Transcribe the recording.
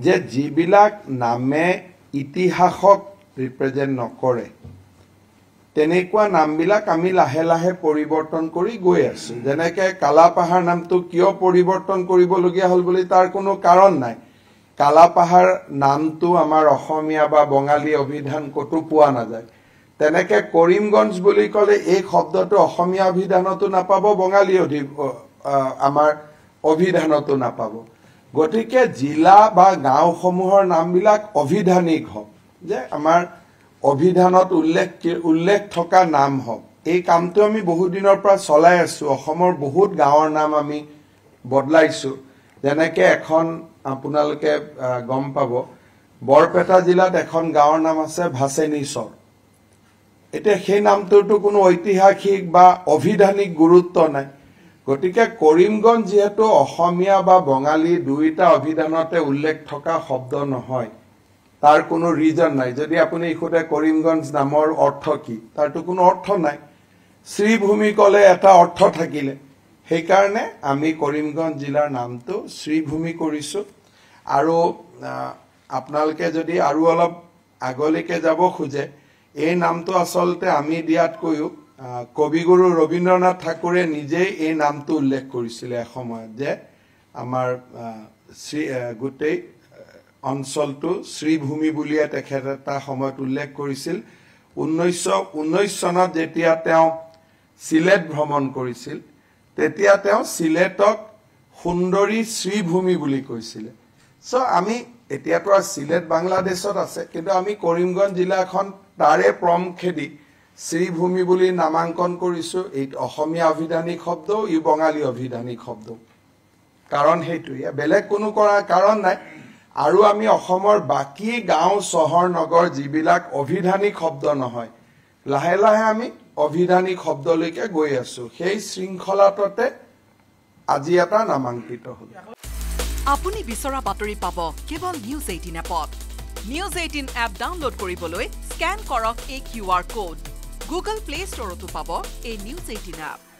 যে যিবিলাক নামে ইতিহাসক ৰিপ্ৰেজেণ্ট নকৰে তেনেকুৱা নামবিলাক আমি লাহে লাহে পৰিৱৰ্তন কৰি গৈ আছো যেনেকৈ কালাপাহাৰ নামটো কিয় পৰিৱৰ্তন কৰিবলগীয়া হ'ল বুলি তাৰ কোনো কাৰণ নাই কালাপাহাৰ নামটো আমাৰ অসমীয়া বা বঙালী অভিধান কতো পোৱা নাযায় তেনেকৈ কৰিমগঞ্জ বুলি ক'লে এই শব্দটো অসমীয়া অভিধানতো নাপাব বঙালী আমাৰ অভিধানতো নাপাব গতিকে জিলা বা গাঁওসমূহৰ নামবিলাক অভিধানিক হওক যে আমাৰ অভিধানত উল্লেখ থকা নাম হওক এই কামটো আমি বহু দিনৰ পৰা চলাই আছো অসমৰ বহুত গাঁৱৰ নাম আমি বদলাইছো যেনেকৈ এখন আপোনালোকে গম পাব বৰপেটা জিলাত এখন গাঁৱৰ নাম আছে ভাছেনীচৰ এতিয়া সেই নামটোতো কোনো ঐতিহাসিক বা অভিধানিক গুৰুত্ব নাই গতিকে কৰিমগঞ্জ যেহেতু অসমীয়া বা বঙালী দুইটা অভিধানতে উল্লেখ থকা শব্দ নহয় তাৰ কোনো ৰিজন নাই যদি আপুনি ইখুতে কৰিমগঞ্জ নামৰ অৰ্থ কি তাৰটো কোনো অৰ্থ নাই শ্ৰীভূমি ক'লে এটা অৰ্থ থাকিলে সেইকাৰণে আমি কৰিমগঞ্জ জিলাৰ নামটো শ্ৰীভূমি কৰিছো আৰু আপোনালোকে যদি আৰু অলপ আগলৈকে যাব খোজে এই নামটো আচলতে আমি দিয়াতকৈও কবিগুৰু ৰবীন্দ্ৰনাথ ঠাকুৰে নিজেই এই নামটো উল্লেখ কৰিছিলে এসময়ত যে আমাৰ গোটেই অঞ্চলটো শ্ৰীভূমি বুলিয়ে তেখেতে এটা সময়ত উল্লেখ কৰিছিল 1919 চনত যেতিয়া তেওঁ সিলেট ভ্ৰমণ কৰিছিল তেতিয়া তেওঁ সিলেটক সুন্দৰী শ্ৰীভূমি বুলি কৈছিল সো আমি এতিয়াতো সিলেট বাংলাদেশত আছে কিন্তু আমি কৰিমগঞ্জ জিলাখন তাৰে প্ৰমখেদি শ্ৰীভূমি বুলি নামাঙ্কন কৰিছো এই অসমীয়া অভিধানিক শব্দ ই বঙালী অভিধানিক শব্দ কাৰণ হেতুয়া বেলেগ কোনো কৰা কাৰণ নাই আৰু আমি অসমৰ বাকি গাঁও চহৰ নগৰ যিবিলাক অভিধানিক শব্দ নহয় লাহে লাহে আমি অভিধানিক শব্দলৈকে গৈ আছো সেই শৃংখলাততে আজি এটা নামাঙ্কিত হ'ল আপুনি বিচৰা বাতৰি পাব কেৱল নিউজ 18 এপত নিউজ 18 এপ ডাউনলোড কৰিবলৈ স্ক্যান কৰক এই QR কোড গুগল প্লে ষ্টৰতো পাব এই নিউজ 18 এপ